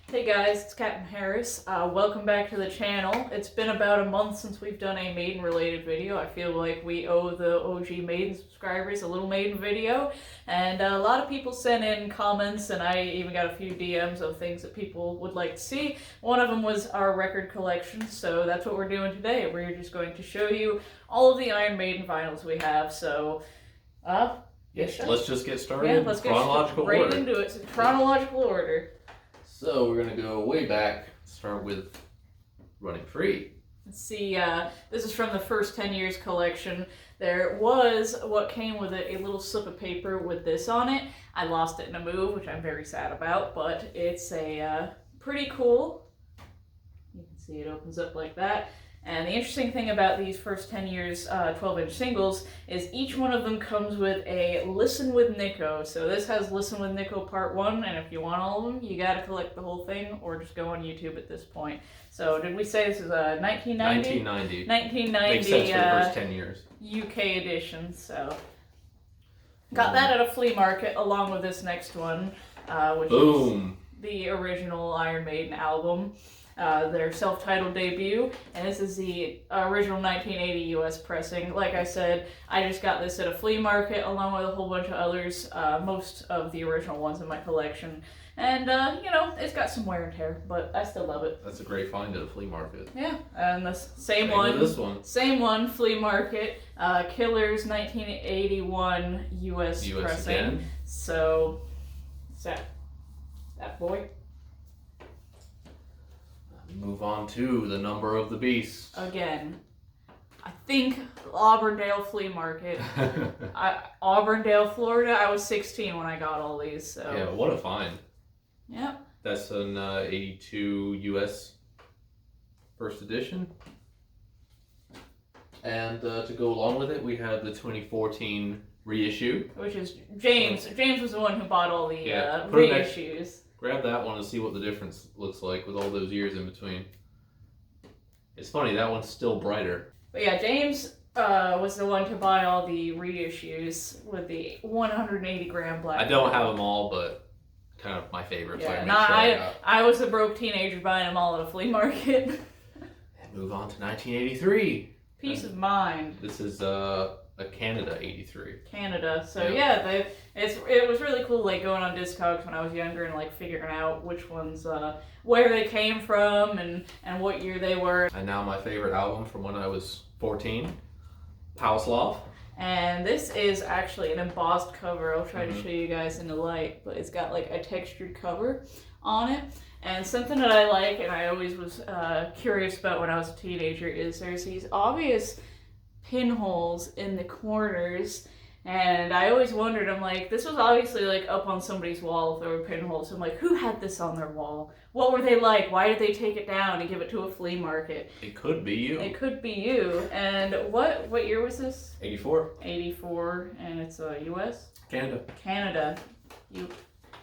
Hey guys, it's Captain Harris. Welcome back to the channel. It's been about a month since we've done a Maiden related video. I feel like we owe the OG Maiden subscribers a little Maiden video. And a lot of people sent in comments, and I even got a few DMs of things that people would like to see. One of them was our record collection, so that's what we're doing today. We're just going to show you all of the Iron Maiden vinyls we have, so... Yes, let's just get started. Yeah, let's get right order. into it. So chronological order. So we're gonna go way back. Start with Running Free. Let's see. This is from the first 10 years collection. There was what came with it, a little slip of paper with this on it. I lost it in a move, which I'm very sad about, but it's a pretty cool. You can see it opens up like that. And the interesting thing about these first 10 years 12-inch singles is each one of them comes with a Listen with Nico. So this has Listen with Nico Part 1, and if you want all of them, you gotta collect the whole thing or just go on YouTube at this point. So did we say this is a 1990? 1990. 1990. Makes sense for the first 10 years. UK edition, so. Got that at a flea market along with this next one, which is the original Iron Maiden album. Their self-titled debut, and this is the original 1980 US pressing. Like I said, I just got this at a flea market along with a whole bunch of others, most of the original ones in my collection. And, you know, it's got some wear and tear, but I still love it. That's a great find at a flea market. Yeah, and the same one, flea market, Killers 1981 US pressing. Again. So, that boy. Move on to the Number of the Beast. Again, I think Auburndale Flea Market. Auburndale, Florida. I was 16 when I got all these. So. Yeah, what a find. Yeah. That's an 82 US first edition. And to go along with it, we have the 2014 reissue. Which is James. James was the one who bought all the reissues. Grab that one and see what the difference looks like with all those years in between. It's funny, that one's still brighter. But yeah, James was the one to buy all the reissues with the 180 gram black. I don't have them all, but kind of my favorites. Yeah, I was a broke teenager buying them all at a flea market. And move on to 1983. Peace of mind. This is a Canada 83. Canada. So yeah, it was really cool, like going on Discogs when I was younger and like figuring out which ones, where they came from and what year they were. And now my favorite album from when I was 14, Pauslav. And this is actually an embossed cover. I'll try to show you guys in the light, but it's got like a textured cover on it. And something that I like, and I always was curious about when I was a teenager, is there's these obvious pinholes in the corners, and I always wondered, I'm like, this was obviously like up on somebody's wall if there were pinholes. I'm like, who had this on their wall? What were they like? Why did they take it down and give it to a flea market? It could be you. It could be you. And what year was this? 84. 84, and it's US? Canada. Canada.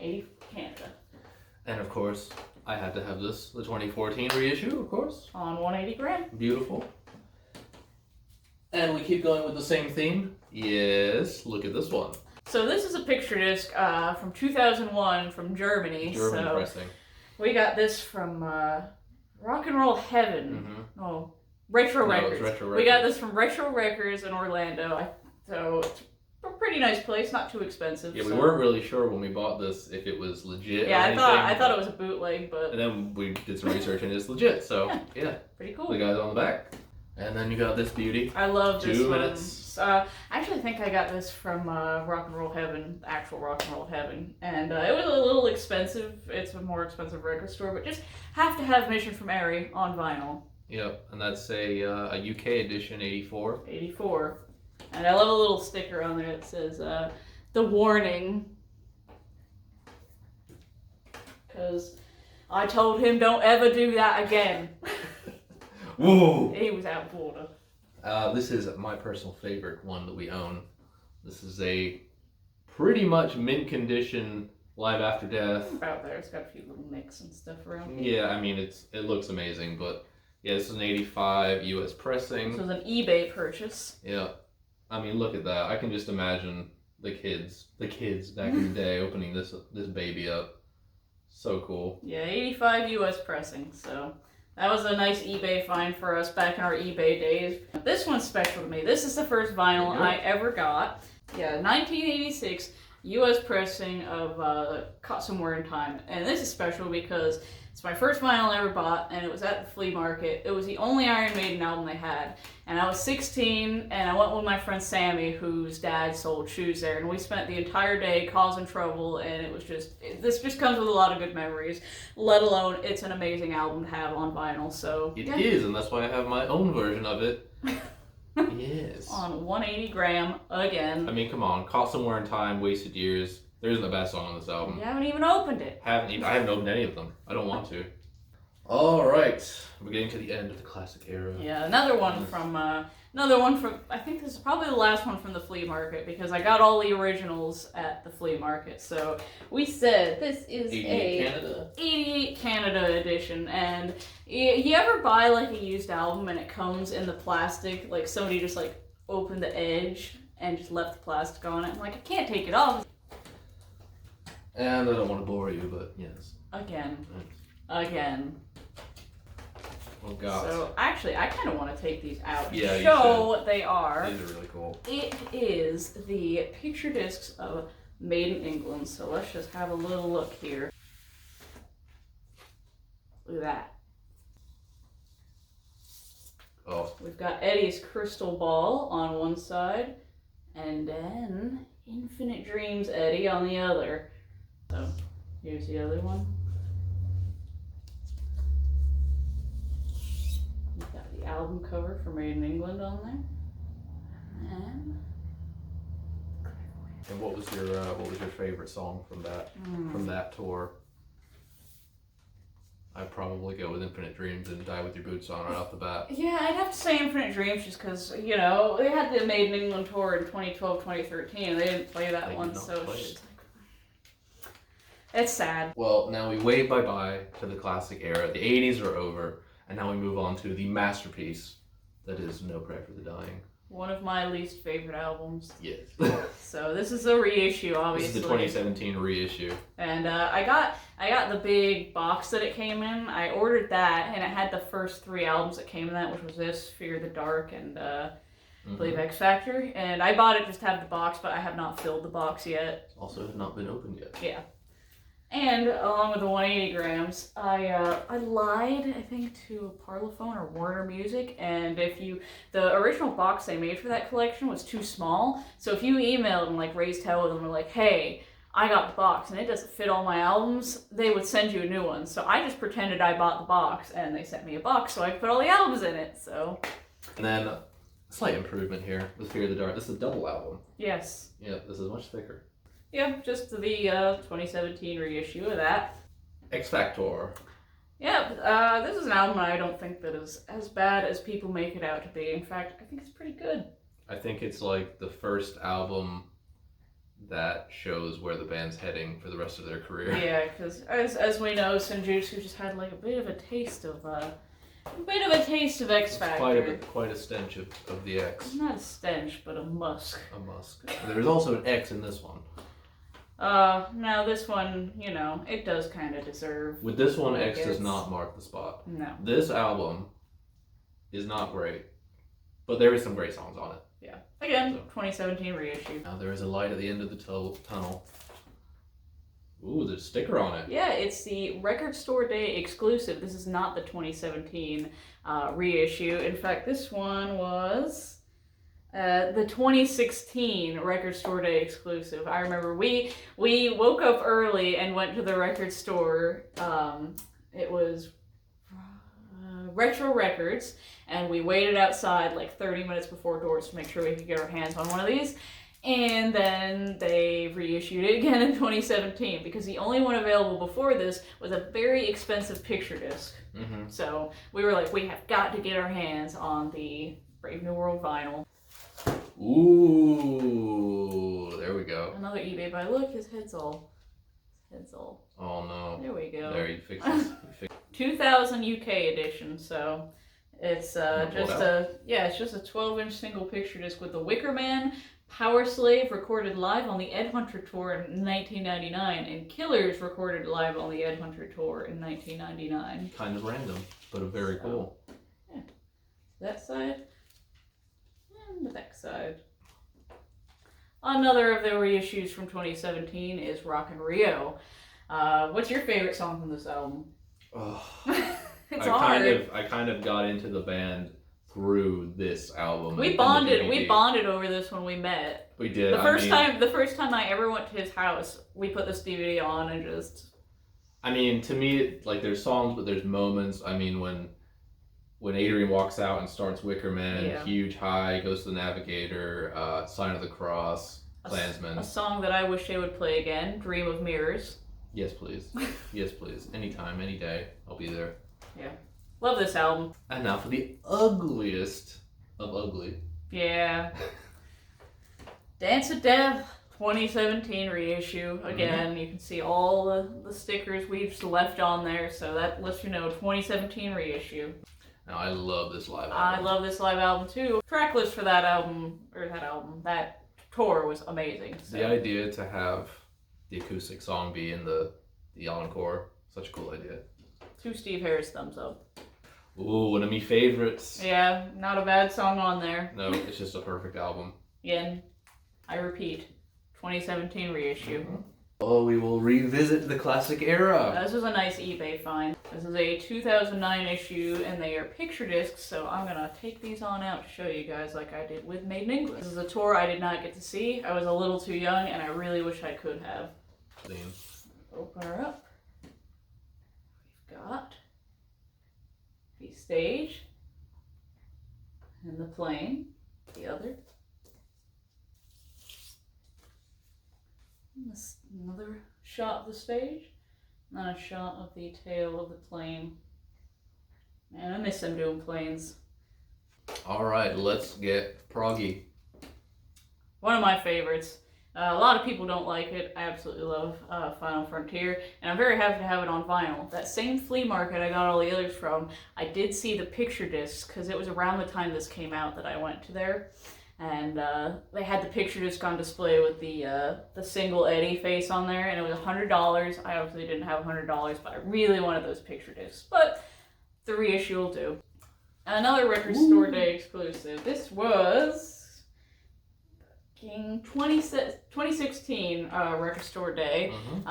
Canada. And of course, I had to have this, the 2014 reissue, of course. On 180 gram. Beautiful. And we keep going with the same theme. Yes, look at this one. So this is a picture disc from 2001 from Germany. German pressing. We got this from Rock and Roll Heaven. Oh, Retro Records. Retro Records. We got this from Retro Records in Orlando. So it's a pretty nice place, not too expensive. Yeah, we weren't really sure when we bought this if it was legit. Yeah, or anything, I thought it was a bootleg, but. And then we did some research and it's legit. So yeah, pretty cool. The guys on the back. And then you got this beauty. I love this 2 one. minutes. I actually think I got this from Rock and Roll Heaven, actual Rock and Roll Heaven. And it was a little expensive. It's a more expensive record store, but just have to have Mission from Airy on vinyl. Yep, and that's a UK edition, 84. 84. And I love a little sticker on there that says, the warning. Because I told him don't ever do that again. Whoa! He was out of order. This is my personal favorite one that we own. This is a pretty much mint condition Live After Death. About there, it's got a few little nicks and stuff around it. Yeah, I mean it looks amazing, but yeah, this is an 85 US pressing. This was an eBay purchase. Yeah, I mean look at that. I can just imagine the kids back in the day opening this baby up. So cool. Yeah, 85 US pressing, so that was a nice eBay find for us back in our eBay days. This one's special to me. This is the first vinyl I ever got. Yeah, 1986 US pressing of Caught Somewhere in Time. And this is special because it's my first vinyl I ever bought, and it was at the flea market. It was the only Iron Maiden album they had. And I was 16, and I went with my friend Sammy, whose dad sold shoes there. And we spent the entire day causing trouble, and it was just, this just comes with a lot of good memories. Let alone, it's an amazing album to have on vinyl, so. It is, and that's why I have my own version of it. Yes. On 180 gram again. I mean, come on. Caught Somewhere in Time, Wasted Years. There isn't a bad song on this album. You haven't even opened it. I haven't opened any of them. I don't want to. Alright. We're getting to the end of the classic era. Yeah, another one from, I think this is probably the last one from the flea market, because I got all the originals at the flea market. So we said this is 88 Canada edition, and you ever buy like a used album and it comes in the plastic, like somebody just like opened the edge and just left the plastic on it. I'm like, I can't take it off. And I don't want to bore you, but yes. Again. Oh god. So actually, I kind of want to take these out and Yeah, show what they are. These are really cool. It is the picture discs of Maiden England. So let's just have a little look here. Look at that. Oh. We've got Eddie's Crystal Ball on one side, and then Infinite Dreams Eddie on the other. So here's the other one. We've got the album cover for Maiden England on there. And what was your favorite song from that tour? I'd probably go with Infinite Dreams and Die With Your Boots On right off the bat. Yeah, I'd have to say Infinite Dreams just because, you know, they had the Maiden England tour in 2012, 2013, and they didn't play that one, so it's just like, it's sad. Well, now we wave bye-bye to the classic era. The 80s are over, and now we move on to the masterpiece that is No Prayer for the Dying. One of my least favorite albums. Yes. So this is a reissue, obviously. This is the 2017 reissue. And I got the big box that it came in. I ordered that, and it had the first 3 albums that came in that, which was this, Fear the Dark, and I believe X Factor. And I bought it just to have the box, but I have not filled the box yet. Also have not been opened yet. Yeah. And along with the 180 grams, I lied, I think, to Parlophone or Warner Music, and the original box they made for that collection was too small, so if you emailed them, like, raised hell with them, and like, hey, I got the box and it doesn't fit all my albums, they would send you a new one. So I just pretended I bought the box, and they sent me a box so I could put all the albums in it, so. And then, slight improvement here with Fear the Dark. This is a double album. Yes. Yeah, this is much thicker. Yeah, just the 2017 reissue of that. X Factor. Yeah, this is an album I don't think that is as bad as people make it out to be. In fact, I think it's pretty good. I think it's like the first album that shows where the band's heading for the rest of their career. Yeah, because as we know, Senjutsu just had like a bit of a taste of X Factor. Quite a stench of the X. Not a stench, but a musk. A musk. There's also an X in this one. Now this one, you know, it does kind of deserve. With this one, X does not mark the spot. No. This album is not great, but there is some great songs on it. Yeah. Again, 2017 reissue. Now there is a light at the end of the tunnel. Ooh, there's a sticker on it. Yeah, it's the Record Store Day exclusive. This is not the 2017 reissue. In fact, this one was the 2016 Record Store Day exclusive. I remember we woke up early and went to the record store. It was Retro Records, and we waited outside like 30 minutes before doors to make sure we could get our hands on one of these. And then they reissued it again in 2017 because the only one available before this was a very expensive picture disc. Mm-hmm. So we were like, we have got to get our hands on the Brave New World vinyl. Ooh, there we go. Another eBay buy. Look, his head's all. Oh no. There we go. There, you fixed this. 2000 UK edition. So it's just a 12-inch single picture disc with the Wicker Man, Power Slave recorded live on the Ed Hunter Tour in 1999, and Killers recorded live on the Ed Hunter Tour in 1999. Kind of random, but very cool. Yeah. That side, and the back side. Another of the reissues from 2017 is Rock in Rio. What's your favorite song from this album? Oh, It's hard. I kind of got into the band through this album. We bonded over this when we met. We did. The first time I ever went to his house, we put this DVD on and just. I mean, to me, like, there's songs, but there's moments. I mean, when Adrian walks out and starts Wicker Man, Huge High, goes to the Navigator, Sign of the Cross, Klansman. A song that I wish they would play again, Dream of Mirrors. Yes, please. Yes, please. Anytime, any day, I'll be there. Yeah. Love this album. And now for the ugliest of ugly. Yeah. Dance of Death, 2017 reissue. Again, you can see all the stickers we've left on there, so that lets you know 2017 reissue. Now, I love this live album. I love this live album too. Track list for that tour was amazing. So. The idea to have the acoustic song be in the encore, such a cool idea. 2 Steve Harris thumbs up. Ooh, one of my favorites. Yeah, not a bad song on there. No, it's just a perfect album. Again, I repeat, 2017 reissue. Mm-hmm. Oh, we will revisit the classic era. This was a nice eBay find. This is a 2009 issue, and they are picture discs, so I'm going to take these on out to show you guys like I did with Maiden English. This is a tour I did not get to see. I was a little too young, and I really wish I could have. Clean. Open her up. We've got the stage, and the plane, the other. Another shot of the stage, and then a shot of the tail of the plane. Man, I miss them doing planes. Alright, let's get proggy. One of my favorites. A lot of people don't like it. I absolutely love Final Frontier, and I'm very happy to have it on vinyl. That same flea market I got all the others from, I did see the picture discs, because it was around the time this came out that I went to there. And they had the picture disc on display with the single Eddie face on there, and it was $100. I obviously didn't have $100, but I really wanted those picture discs. But the reissue will do. Another Record Store Day exclusive. This was 2016 Record Store Day. Mm-hmm.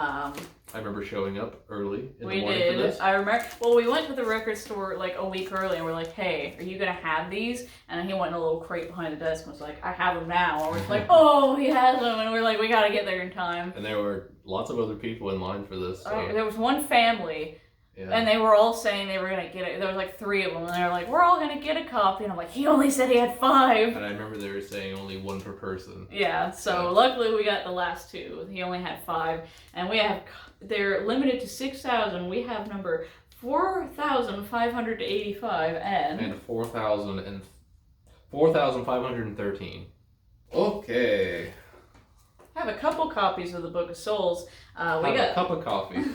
I remember showing up early in the morning for this. I remember. Well, we went to the record store like a week early, and we're like, "Hey, are you gonna have these?" And he went in a little crate behind the desk and was like, "I have them now." And we're like, "Oh, he has them!" And we're like, "We gotta get there in time." And there were lots of other people in line for this. So. There was one family. Yeah. And they were all saying they were going to get it. There was like 3 of them, and they were like, we're all going to get a copy. And I'm like, he only said he had 5. And I remember they were saying only 1 per person. Yeah, so luckily we got the last 2. He only had 5. And they're limited to 6,000. We have number 4,585 and 4,513. Okay. I have a couple copies of the Book of Souls. We got a cup of coffee.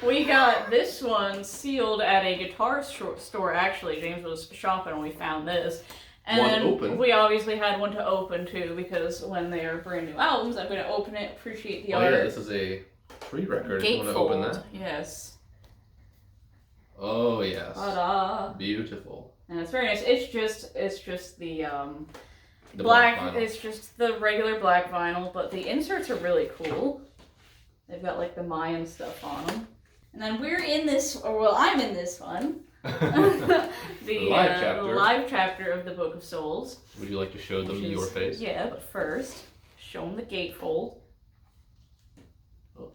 We got this one sealed at a guitar store, actually. James was shopping and we found this. And one then open. We obviously had one to open too, because when they are brand new albums, I'm going to open it, appreciate the art. Oh yeah, this is a pre-record. If you want to open that. Yes. Oh yes. Ta-da. Beautiful. And it's very nice. It's just the black vinyl. vinyl. It's just the regular black vinyl, but the inserts are really cool. They've got like the Mayan stuff on them. And then I'm in this one. the live chapter of the Book of Souls. Would you like to show them your face? Yeah, but first, show them the gatefold. Oh.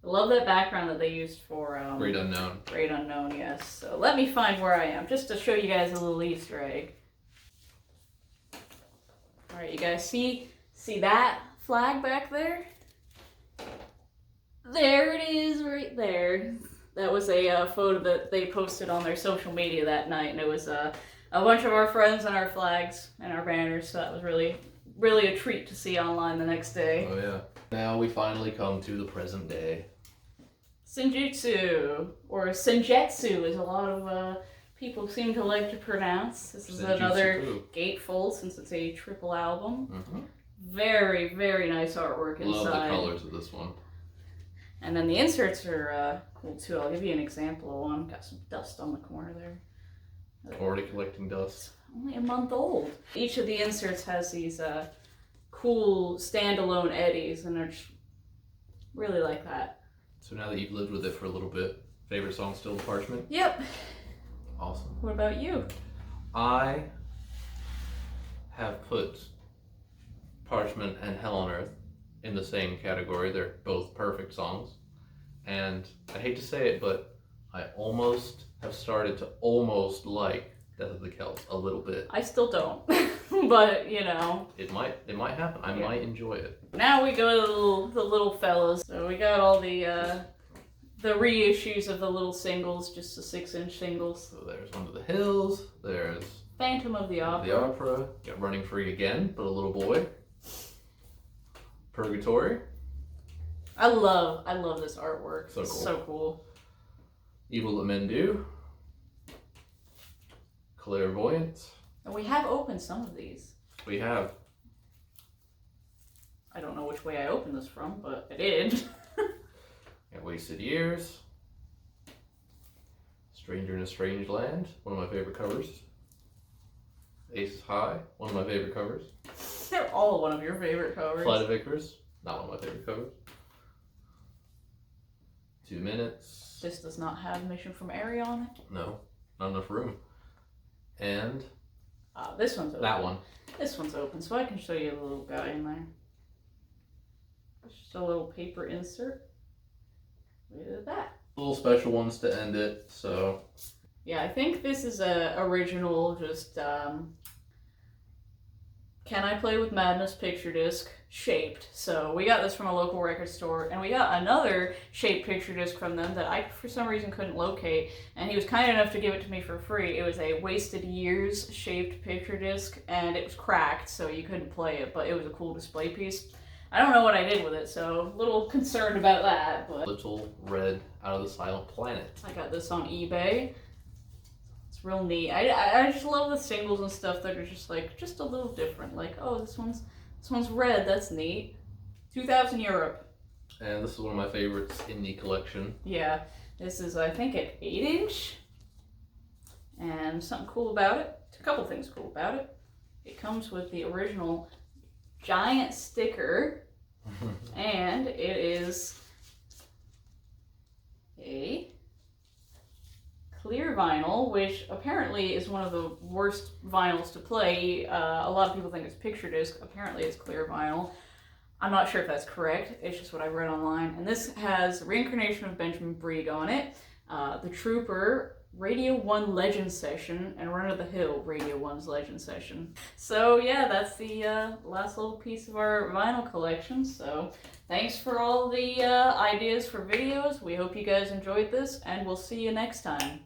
I love that background that they used for... Great Unknown. Great Unknown, yes. So let me find where I am, just to show you guys a little Easter egg. Alright, you guys see that flag back there? There it is, right there. That was a photo that they posted on their social media that night, and it was a bunch of our friends and our flags and our banners, so that was really, really a treat to see online the next day. Oh yeah. Now we finally come to the present day. Senjutsu, or Senjetsu, as a lot of people seem to like to pronounce. This is another gatefold since it's a triple album. Mm-hmm. Very, very nice artwork inside. Love the colors of this one. And then the inserts are cool too. I'll give you an example of one. Got some dust on the corner there. Already collecting dust. Only a month old. Each of the inserts has these cool standalone eddies, and they're just really like that. So now that you've lived with it for a little bit, favorite song still Parchment? Yep. Awesome. What about you? I have put Parchment and Hell on Earth in the same category. They're both perfect songs. And I hate to say it, but I almost have started to almost like Death of the Celts a little bit. I still don't, but you know. It might happen. I might enjoy it. Now we go to the little fellas. So we got all the reissues of the little singles, just the 6-inch singles. So there's Under the Hills, there's Phantom of the Opera. The Opera, got Running Free Again, but a little boy. Purgatory. I love this artwork. So cool. It's so cool. Evil That Men Do. Clairvoyance. And we have opened some of these. We have. I don't know which way I opened this from, but I did. Got Wasted Years. Stranger in a Strange Land, one of my favorite covers. Ace High, one of my favorite covers. They're all one of your favorite covers. Flight of Icarus, not one of my favorite covers. 2 Minutes. This does not have Mission from Airy on it. No, not enough room. And this one's open. That one. This one's open, so I can show you the little guy in there. Just a little paper insert. Look at that. Little special ones to end it, so. Yeah, I think this is a original, just, Can I Play with Madness picture disc, shaped. So we got this from a local record store, and we got another shaped picture disc from them that I, for some reason, couldn't locate, and he was kind enough to give it to me for free. It was a Wasted Years shaped picture disc, and it was cracked, so you couldn't play it, but it was a cool display piece. I don't know what I did with it, so a little concerned about that, but... Little Red Out of the Silent Planet. I got this on eBay. It's real neat. I just love the singles and stuff that are just like, just a little different. Like, oh, this one's red, that's neat. 2000 Europe. And this is one of my favorites in the collection. Yeah, this is, I think, an 8-inch. And something cool about it, a couple things cool about it. It comes with the original giant sticker, and it is a clear vinyl, which apparently is one of the worst vinyls to play. A lot of people think it's picture disc. Apparently it's clear vinyl. I'm not sure if that's correct. It's just what I read online. And this has Reincarnation of Benjamin Breed on it, The Trooper, Radio 1 Legend Session, and Run of the Hill, Radio 1's Legend Session. So yeah, that's the last little piece of our vinyl collection. So thanks for all the ideas for videos. We hope you guys enjoyed this, and we'll see you next time.